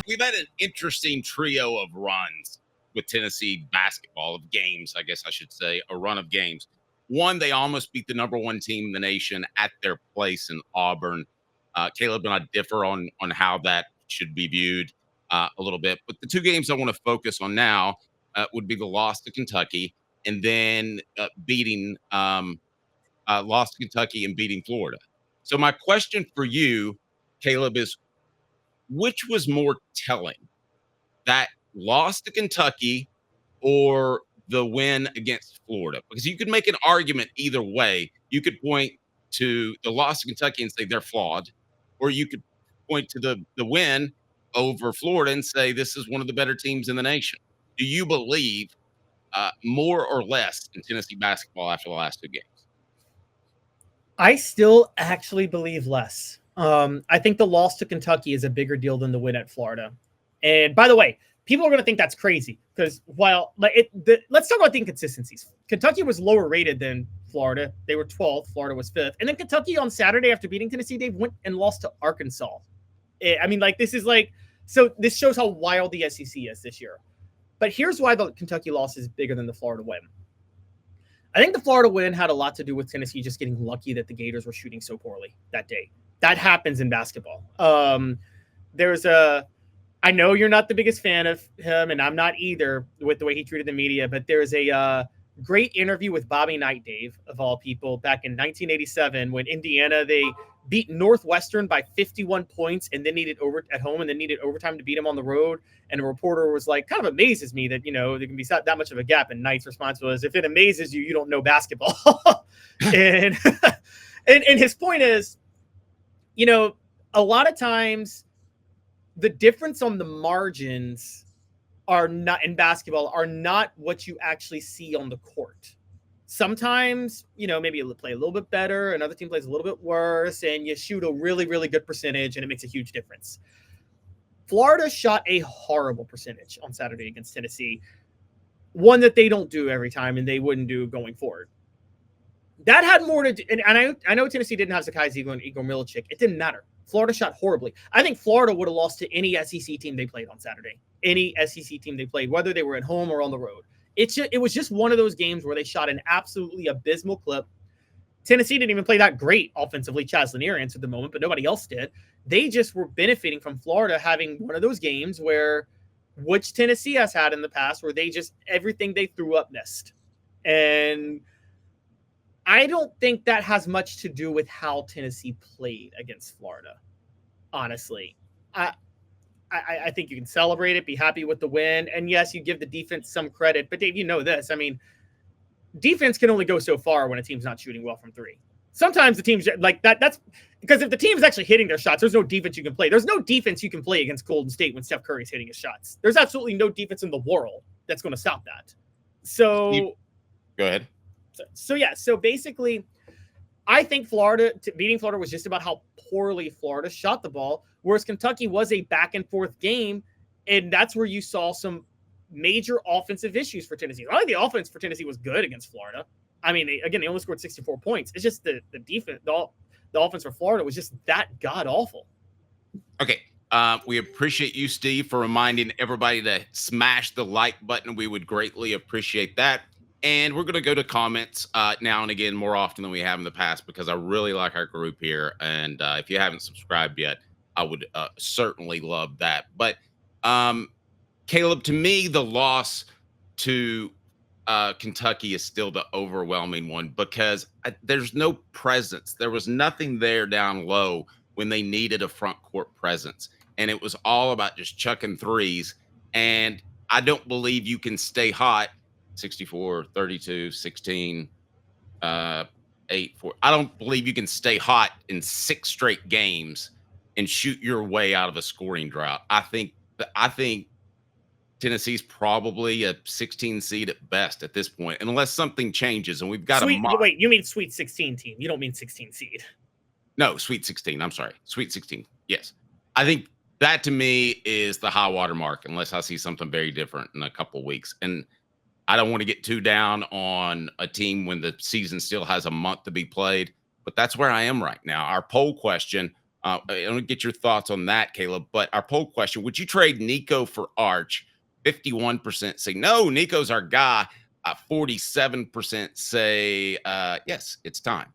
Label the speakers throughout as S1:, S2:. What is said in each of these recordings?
S1: we've had an interesting trio of runs with Tennessee basketball, of games, I guess I should say, a run of games. One, they almost beat the number one team in the nation at their place in Auburn. Caleb and I differ on how that should be viewed a little bit. But the two games I want to focus on now would be the loss to Kentucky and then lost to Kentucky and beating Florida. So my question for you, Caleb, is which was more telling, that loss to Kentucky or the win against Florida? Because you could make an argument either way. You could point to the loss to Kentucky and say they're flawed, or you could point to the win over Florida and say this is one of the better teams in the nation. Do you believe more or less in Tennessee basketball after the last two games?
S2: I still actually believe less. I think the loss to Kentucky is a bigger deal than the win at Florida. And by the way, people are going to think that's crazy because let's talk about the inconsistencies. Kentucky was lower rated than Florida. They were 12th. Florida was 5th. And then Kentucky on Saturday after beating Tennessee, they went and lost to Arkansas. So this shows how wild the SEC is this year. But here's why the Kentucky loss is bigger than the Florida win. I think the Florida win had a lot to do with Tennessee just getting lucky that the Gators were shooting so poorly that day. That happens in basketball. I know you're not the biggest fan of him, and I'm not either with the way he treated the media, but there's a great interview with Bobby Knight, Dave, of all people, back in 1987 when Indiana, they beat Northwestern by 51 points and then needed overtime to beat them on the road. And the reporter was like, kind of amazes me that, there can be that much of a gap. And Knight's response was, if it amazes you, you don't know basketball. and his point is, a lot of times the difference on the margins in basketball are not what you actually see on the court. Sometimes, maybe you play a little bit better, another team plays a little bit worse, and you shoot a really, really good percentage, and it makes a huge difference. Florida shot a horrible percentage on Saturday against Tennessee, one that they don't do every time, and they wouldn't do going forward. That had more to do, and I know Tennessee didn't have Zakai Ziegler and Igor Milicic. It didn't matter. Florida shot horribly. I think Florida would have lost to any SEC team they played on Saturday. Any SEC team they played, whether they were at home or on the road. It was just one of those games where they shot an absolutely abysmal clip. Tennessee didn't even play that great offensively. Chaz Lanier answered the moment, but nobody else did. They just were benefiting from Florida having one of those games which Tennessee has had in the past, where they just, everything they threw up missed. And I don't think that has much to do with how Tennessee played against Florida, honestly. I think you can celebrate it, be happy with the win. And yes, you give the defense some credit. But Dave, you know this. I mean, defense can only go so far when a team's not shooting well from three. Sometimes the team's like that. That's because if the team is actually hitting their shots, there's no defense you can play. There's no defense you can play against Golden State when Steph Curry's hitting his shots. There's absolutely no defense in the world that's going to stop that. So
S1: go ahead.
S2: So basically, I think beating Florida was just about how poorly Florida shot the ball, whereas Kentucky was a back and forth game, and that's where you saw some major offensive issues for Tennessee. I think the offense for Tennessee was good against Florida. I mean, they only scored 64 points. It's just the defense, the offense for Florida was just that god awful.
S1: Okay. We appreciate you, Steve, for reminding everybody to smash the like button. We would greatly appreciate that. And we're going to go to comments now and again more often than we have in the past, because I really like our group here. And if you haven't subscribed yet, I would certainly love that. But Caleb, to me, the loss to Kentucky is still the overwhelming one, because there's no presence. There was nothing there down low when they needed a front court presence. And it was all about just chucking threes. And I don't believe you can stay hot 64, 32, 16, 8, 4. I don't believe you can stay hot in 6 straight games and shoot your way out of a scoring drought. I think Tennessee's probably a 16 seed at best at this point, unless something changes. And we've got
S2: wait, you mean Sweet 16 team? You don't mean 16 seed?
S1: No, Sweet 16. I'm sorry, Sweet 16. Yes, I think that to me is the high water mark, unless I see something very different in a couple of weeks. And I don't want to get too down on a team when the season still has a month to be played, but that's where I am right now. Our poll question, I want to get your thoughts on that, Caleb. But our poll question: would you trade Nico for Arch? 51% say no, Nico's our guy. 47% say yes, it's time.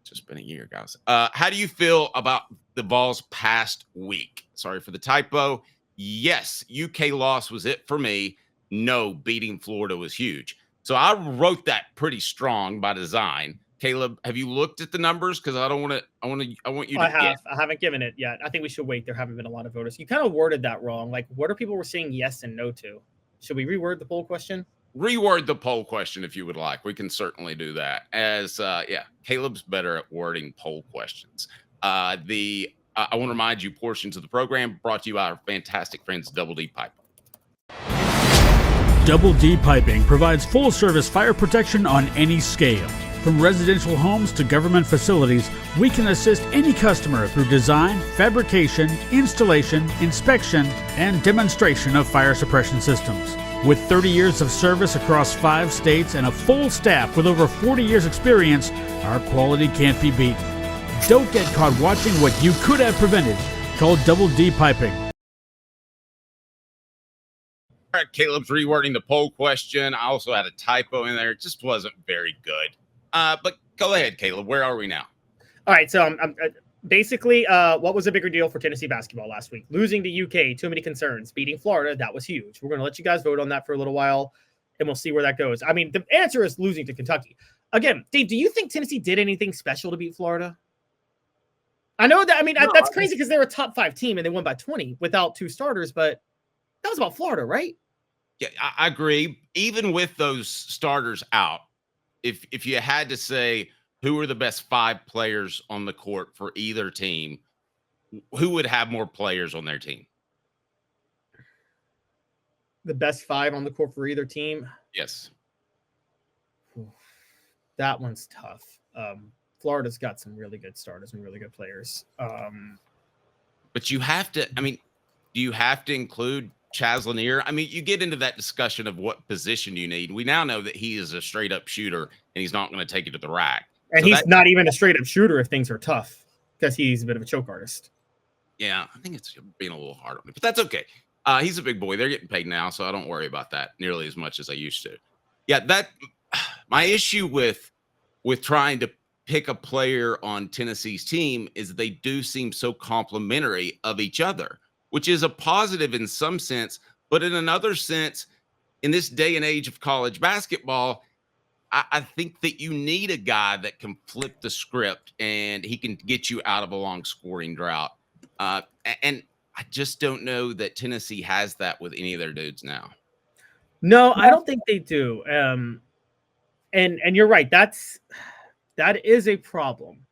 S1: It's just been a year, guys. How do you feel about the Vols past week? Sorry for the typo. Yes, UK loss was it for me. No, beating Florida was huge. So I wrote that pretty strong by design. Caleb, have you looked at the numbers? Because I want you to guess.
S2: I haven't given it yet. I think we should wait. There haven't been a lot of voters. You kind of worded that wrong. Like, what are people were saying yes and no to? Should we reword the poll question?
S1: Reword the poll question if you would like. We can certainly do that. As Caleb's better at wording poll questions. I want to remind you, portions of the program brought to you by our fantastic friends Double D Pipe.
S3: Double D Piping provides full-service fire protection on any scale. From residential homes to government facilities, we can assist any customer through design, fabrication, installation, inspection, and demonstration of fire suppression systems. With 30 years of service across 5 states and a full staff with over 40 years experience, our quality can't be beaten. Don't get caught watching what you could have prevented. Call Double D Piping.
S1: All right, Caleb's rewording the poll question. I also had a typo in there. It just wasn't very good. But go ahead, Caleb. Where are we now?
S2: All right, so basically, what was a bigger deal for Tennessee basketball last week? Losing to UK, too many concerns. Beating Florida, that was huge. We're going to let you guys vote on that for a little while, and we'll see where that goes. I mean, the answer is losing to Kentucky. Again, Dave, do you think Tennessee did anything special to beat Florida? I know that. I mean, that's crazy because they're a top 5 team and they won by 20 without 2 starters, but that was about Florida, right?
S1: Yeah, I agree. Even with those starters out, if you had to say who are the best 5 players on the court for either team, who would have more players on their team?
S2: The best 5 on the court for either team?
S1: Yes.
S2: That one's tough. Florida's got some really good starters and really good players.
S1: But you have to, I mean, do you have to include Chaz Lanier? I mean, you get into that discussion of what position you need. We now know that he is a straight up shooter and he's not going to take it to the rack.
S2: And so he's not even a straight up shooter if things are tough because he's a bit of a choke artist.
S1: Yeah, I think it's being a little hard on him, but that's okay. He's a big boy. They're getting paid now, so I don't worry about that nearly as much as I used to. Yeah, that my issue with trying to pick a player on Tennessee's team is they do seem so complimentary of each other, which is a positive in some sense, but in another sense, in this day and age of college basketball, I think that you need a guy that can flip the script and he can get you out of a long scoring drought. And I just don't know that Tennessee has that with any of their dudes now.
S2: No, I don't think they do. And you're right. That is a problem.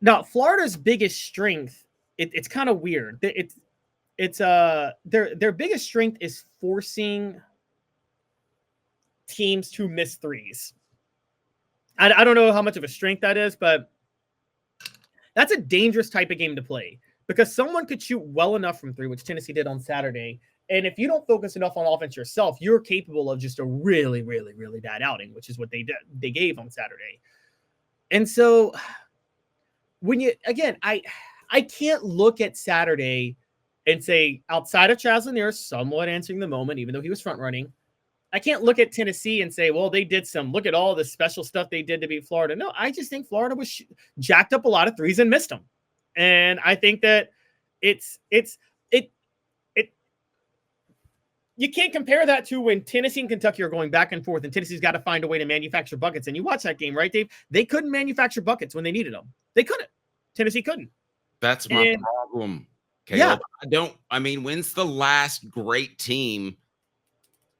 S2: Now, Florida's biggest strength, it's kind of weird. It's their biggest strength is forcing teams to miss threes. I don't know how much of a strength that is, but that's a dangerous type of game to play because someone could shoot well enough from 3, which Tennessee did on Saturday. And if you don't focus enough on offense yourself, you're capable of just a really, really, really bad outing, which is what they gave on Saturday. And so when you, again, I can't look at Saturday and say, outside of Chaz Lanier somewhat answering the moment, even though he was front running, I can't look at Tennessee and say, well, they did look at all the special stuff they did to beat Florida. No, I just think Florida was jacked up a lot of threes and missed them. And I think that you can't compare that to when Tennessee and Kentucky are going back and forth and Tennessee's got to find a way to manufacture buckets. And you watch that game, right, Dave? They couldn't manufacture buckets when they needed them. They couldn't. Tennessee couldn't.
S1: That's my problem. Caleb. Yeah. When's the last great team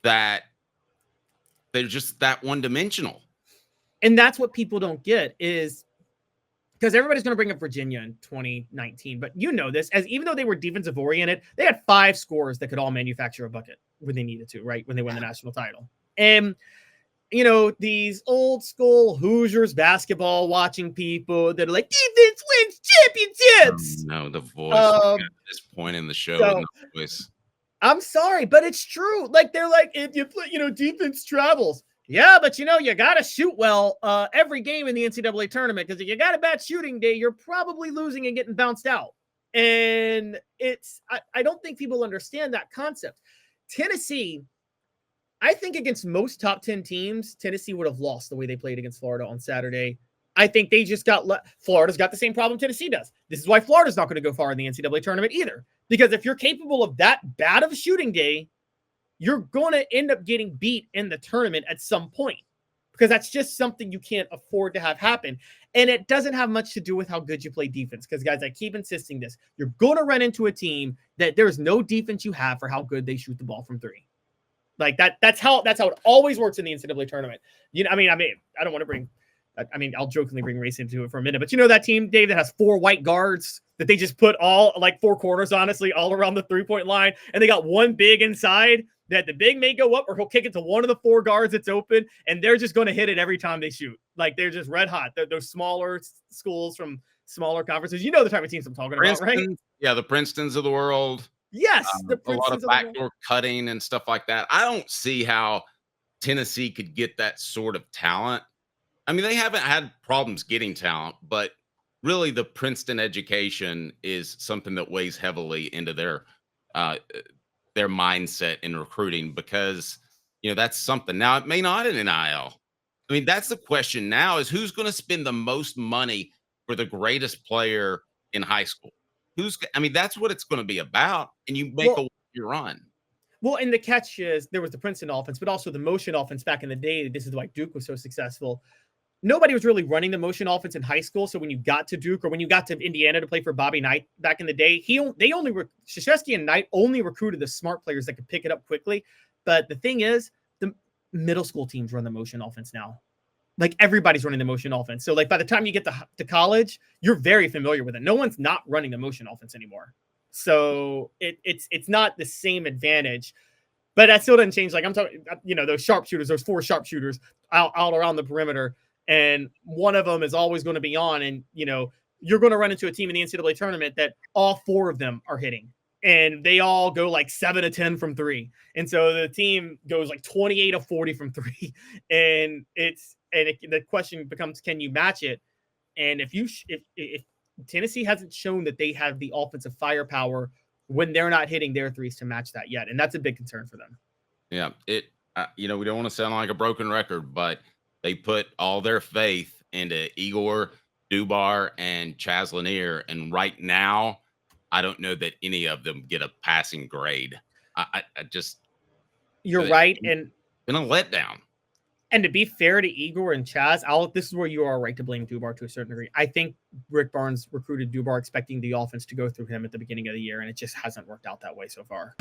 S1: that they're just that one-dimensional?
S2: And that's what people don't get is because everybody's going to bring up Virginia in 2019, but you know this, as even though they were defensive oriented, they had 5 scorers that could all manufacture a bucket when they needed to, right? When they won the national title. And, you know, these old school Hoosiers basketball watching people that are like, defense wins championships.
S1: No, the voice at this point in the show. So,
S2: voice. I'm sorry, but it's true. Like, they're like, if you put, defense travels. Yeah, but you got to shoot well every game in the NCAA tournament, because if you got a bad shooting day, you're probably losing and getting bounced out. And I don't think people understand that concept. Tennessee, I think against most top 10 teams, Tennessee would have lost the way they played against Florida on Saturday. I think they just Florida's got the same problem Tennessee does. This is why Florida's not going to go far in the NCAA tournament either. Because if you're capable of that bad of a shooting day, you're going to end up getting beat in the tournament at some point, because that's just something you can't afford to have happen. And it doesn't have much to do with how good you play defense, because, guys, I keep insisting this. You're going to run into a team that there's no defense you have for how good they shoot the ball from three. Like that's how it always works in the NCAA tournament. I don't want to bring I'll jokingly bring race into it for a minute, but that team, Dave, that has 4 white guards that they just put all, like, 4 corners, honestly, all around the 3-point line, and they got one big inside that the big may go up, or he'll kick it to one of the 4 guards that's open, and they're just going to hit it every time they shoot. Like, they're just red hot. Those smaller schools from smaller conferences. You know the type of teams I'm talking about, right?
S1: Yeah, the Princetons of the world.
S2: Yes.
S1: A lot of backdoor cutting and stuff like that. I don't see how Tennessee could get that sort of talent. I mean, they haven't had problems getting talent, but really the Princeton education is something that weighs heavily into their mindset in recruiting, because that's something. Now, it may not in NIL. I mean, that's the question now, is who's going to spend the most money for the greatest player in high school? That's what it's going to be about, and you make your run.
S2: Well, and the catch is there was the Princeton offense, but also the motion offense back in the day. This is why Duke was so successful. Nobody was really running the motion offense in high school. So when you got to Duke, or when you got to Indiana to play for Bobby Knight back in the day, Krzyzewski and Knight only recruited the smart players that could pick it up quickly. But the thing is, the middle school teams run the motion offense now. Like, everybody's running the motion offense. So, like, by the time you get to college, you're very familiar with it. No one's not running the motion offense anymore. So it's not the same advantage, but that still doesn't change. Like, I'm talking, those sharpshooters, those 4 sharpshooters out around the perimeter, and one of them is always going to be on. And, you're going to run into a team in the NCAA tournament that all 4 of them are hitting, and they all go like 7 of 10 from 3. And so the team goes like 28 of 40 from 3. And the question becomes, can you match it? And if Tennessee hasn't shown that they have the offensive firepower when they're not hitting their threes to match that yet. And that's a big concern for them.
S1: Yeah. We don't want to sound like a broken record, but they put all their faith into Igor, Dubar, and Chaz Lanier. And right now, I don't know that any of them get a passing grade.
S2: You're right. And
S1: been a letdown.
S2: And to be fair to Igor and Chaz, this is where you are right to blame Dubar to a certain degree. I think Rick Barnes recruited Dubar expecting the offense to go through him at the beginning of the year, and it just hasn't worked out that way so far.